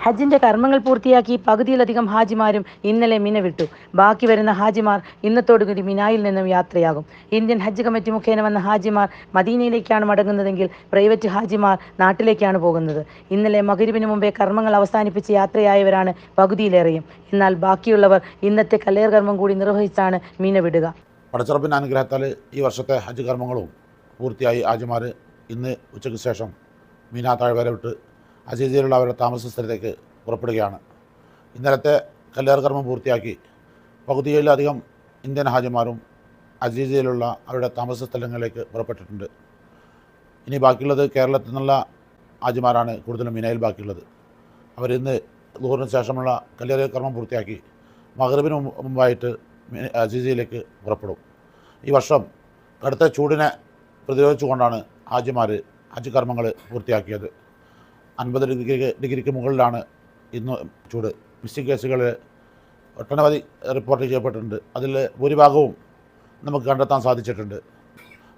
ഹജ്ജിന്റെ കർമ്മങ്ങൾ പൂർത്തിയാക്കി പകുതിയിലധികം ഹാജിമാരും ഇന്നലെ മിന വിട്ടു. ബാക്കി വരുന്ന ഹാജിമാർ ഇന്നത്തോടുകൂടി മിനായിൽ നിന്നും യാത്രയാകും. ഇന്ത്യൻ ഹജ്ജ് കമ്മിറ്റി മുഖേന വന്ന ഹാജിമാർ മദീനയിലേക്കാണ് മടങ്ങുന്നതെങ്കിൽ പ്രൈവറ്റ് ഹാജിമാർ നാട്ടിലേക്കാണ് പോകുന്നത്. ഇന്നലെ മഗ്‌രിബിന് മുമ്പേ കർമ്മങ്ങൾ അവസാനിപ്പിച്ച് യാത്രയായവരാണ് പകുതിയിലേറെയും. എന്നാൽ ബാക്കിയുള്ളവർ ഇന്നത്തെ കല്ലേർ കർമ്മം കൂടി നിർവഹിച്ചാണ് മിന വിടുക. പടച്ചറപ്പിൻ്റെ അനുഗ്രഹത്താൽ ഈ വർഷത്തെ ഹജ്ജ് കർമ്മങ്ങളും പൂർത്തിയായി ഹാജിമാർ ഇന്ന് ഉച്ചയ്ക്ക് ശേഷം മീനാ താഴ്വര വിട്ട് അസീസിയിലുള്ള അവരുടെ താമസ സ്ഥലത്തേക്ക് പുറപ്പെടുകയാണ്. ഇന്നലത്തെ കല്ലേർ കർമ്മം പൂർത്തിയാക്കി പകുതിയിലധികം ഇന്ത്യൻ ഹാജിമാരും അസീസിയിലുള്ള അവരുടെ താമസ സ്ഥലങ്ങളിലേക്ക് പുറപ്പെട്ടിട്ടുണ്ട്. ഇനി ബാക്കിയുള്ളത് കേരളത്തിൽ നിന്നുള്ള ഹാജിമാരാണ് കൂടുതലും മിനയിൽ ബാക്കിയുള്ളത്. അവരിന്ന് ദൂറിന് ശേഷമുള്ള കല്ലേർ കർമ്മം പൂർത്തിയാക്കി മഗ്‌രിബിന് മുമ്പായിട്ട് അസീസിയിലേക്ക് പുറപ്പെടും. ഈ വർഷം കടുത്ത ചൂടിനെ പ്രതിരോധിച്ചുകൊണ്ടാണ് ഹാജിമാർ ഹജ്ജ് കർമ്മങ്ങൾ പൂർത്തിയാക്കിയത്. 50 ഡിഗ്രിക്ക് മുകളിലാണ് ഇന്ന് ചൂട്. മിസ്സിംഗ് കേസുകൾ ഒട്ടനവധി റിപ്പോർട്ട് ചെയ്യപ്പെട്ടിട്ടുണ്ട്. അതിൽ ഭൂരിഭാഗവും നമുക്ക് കണ്ടെത്താൻ സാധിച്ചിട്ടുണ്ട്.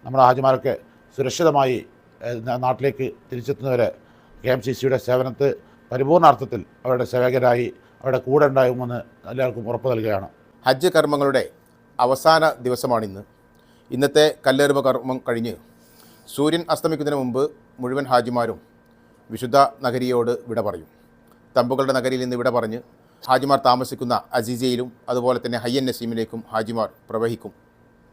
നമ്മുടെ ഹാജിമാരൊക്കെ സുരക്ഷിതമായി നാട്ടിലേക്ക് തിരിച്ചെത്തുന്നവരെ KMCCയുടെ സേവനത്തെ പരിപൂർണാർത്ഥത്തിൽ അവരുടെ സേവകരായി അവരുടെ കൂടെ ഉണ്ടാകുമെന്ന് എല്ലാവർക്കും ഉറപ്പ് നൽകുകയാണ്. ഹജ്ജ് കർമ്മങ്ങളുടെ അവസാന ദിവസമാണിന്ന്. ഇന്നത്തെ കല്ലേറുമ കർമ്മം കഴിഞ്ഞ് സൂര്യൻ അസ്തമിക്കുന്നതിന് മുമ്പ് മുഴുവൻ ഹാജിമാരും വിശുദ്ധ നഗരിയോട് വിട പറയും. തമ്പുകളുടെ നഗരിയിൽ നിന്ന് വിട പറഞ്ഞ് ഹാജിമാർ താമസിക്കുന്ന അസീസിയയിലും അതുപോലെ തന്നെ ഹയ്യൻ നസീമിലേക്കും ഹാജിമാർ പ്രവഹിക്കും.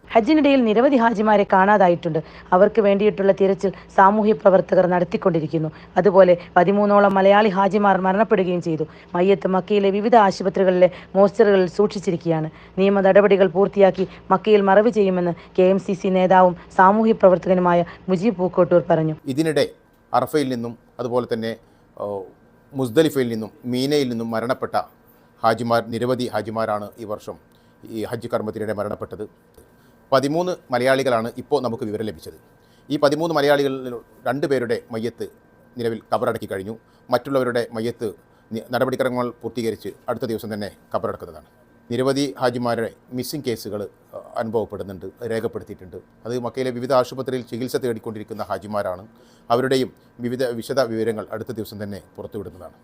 ഹജ്ജിനിടയിൽ നിരവധി ഹാജിമാരെ കാണാതായിട്ടുണ്ട്. അവർക്ക് വേണ്ടിയിട്ടുള്ള തിരച്ചിൽ സാമൂഹ്യ പ്രവർത്തകർ നടത്തിക്കൊണ്ടിരിക്കുന്നു. അതുപോലെ 13ഓളം മലയാളി ഹാജിമാർ മരണപ്പെടുകയും ചെയ്തു. മയ്യത്ത് മക്കയിലെ വിവിധ ആശുപത്രികളിലെ മോർച്ചറികളിൽ സൂക്ഷിച്ചിരിക്കുകയാണ്. നിയമ നടപടികൾ പൂർത്തിയാക്കി മക്കയിൽ മറവ് ചെയ്യുമെന്ന് KMCC നേതാവും സാമൂഹ്യ പ്രവർത്തകനുമായ മുജീബ് പൂക്കോട്ടൂർ പറഞ്ഞു. ഇതിനിടെ അറഫയിൽ നിന്നും അതുപോലെ തന്നെ മുസ്ദലിഫയിൽ നിന്നും മീനയിൽ നിന്നും മരണപ്പെട്ട ഹാജിമാർ നിരവധി ഹാജിമാരാണ് ഈ വർഷം ഈ ഹജ്ജ് കർമ്മത്തിനിടെ മരണപ്പെട്ടത്. 13 മലയാളികളാണ് ഇപ്പോൾ നമുക്ക് വിവരം ലഭിച്ചത്. ഈ 13 മലയാളികളിൽ 2 പേരുടെ മയ്യത്ത് നിലവിൽ കബറടക്കി കഴിഞ്ഞു. മറ്റുള്ളവരുടെ മയ്യത്ത് നടപടിക്രമങ്ങൾ പൂർത്തീകരിച്ച് അടുത്ത ദിവസം തന്നെ കബറടക്കുന്നതാണ്. നിരവധി ഹാജിമാരുടെ മിസ്സിംഗ് കേസുകൾ അനുഭവപ്പെടുന്നുണ്ട്, രേഖപ്പെടുത്തിയിട്ടുണ്ട്. അത് മക്കയിലെ വിവിധ ആശുപത്രിയിൽ ചികിത്സ തേടിക്കൊണ്ടിരിക്കുന്ന ഹാജിമാരാണ്. അവരുടെയും വിശദ വിവരങ്ങൾ അടുത്ത ദിവസം തന്നെ പുറത്തുവിടുന്നതാണ്.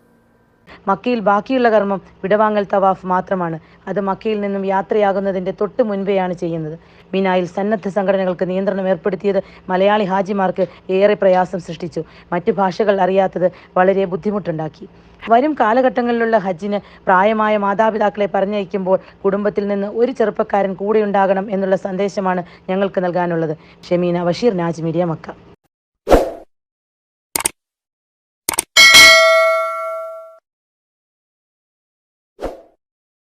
മക്കയിൽ ബാക്കിയുള്ള കർമ്മം വിടവാങ്ങൽ തവാഫ് മാത്രമാണ്. അത് മക്കയിൽ നിന്നും യാത്രയാകുന്നതിൻ്റെ തൊട്ട് മുൻപെയാണ് ചെയ്യുന്നത്. മിനായിൽ സന്നദ്ധ സംഘടനകൾക്ക് നിയന്ത്രണം ഏർപ്പെടുത്തിയത് മലയാളി ഹാജിമാർക്ക് ഏറെ പ്രയാസം സൃഷ്ടിച്ചു. മറ്റു ഭാഷകൾ അറിയാത്തത് വളരെ ബുദ്ധിമുട്ടുണ്ടാക്കി. വരും കാലഘട്ടങ്ങളിലുള്ള ഹജ്ജിന് പ്രായമായ മാതാപിതാക്കളെ പറഞ്ഞയക്കുമ്പോൾ കുടുംബത്തിൽ നിന്ന് ഒരു ചെറുപ്പക്കാരൻ കൂടെയുണ്ടാകണം എന്നുള്ള സന്ദേശമാണ് ഞങ്ങൾക്ക് നൽകാനുള്ളത്. ഷമീന ബഷീർ, നാജ് മീഡിയ, മക്ക.